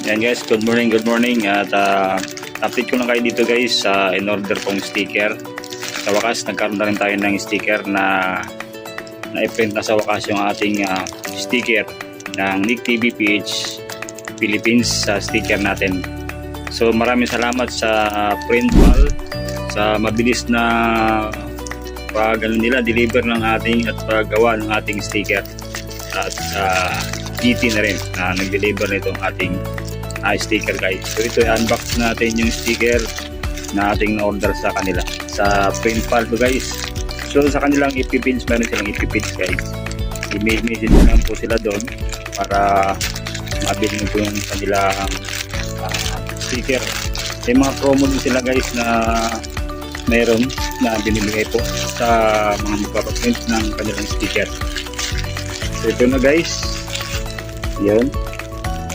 Yan guys, good morning at update ko lang kayo dito guys sa in-order kong sticker. Sa wakas nagkaroon na rin tayo ng sticker na i-print na sa wakas yung ating sticker ng Nick TV PH Philippines sa sticker natin. So maraming salamat sa Printful sa mabilis na nila deliver ng ating at paggawa ng ating sticker, at GT na rin na nag-deliver nitong ating sticker guys. So ito i-unbox natin yung sticker na ating na-order sa kanila sa Printful to guys. So sa kanilang FB page, meron silang FB page guys. I-mail message lang po sila doon para mabili po yung kanilang sticker. May mga promo din sila guys na meron na binibigay po sa mga magpapaprint ng kanilang sticker. So ito na guys, yun.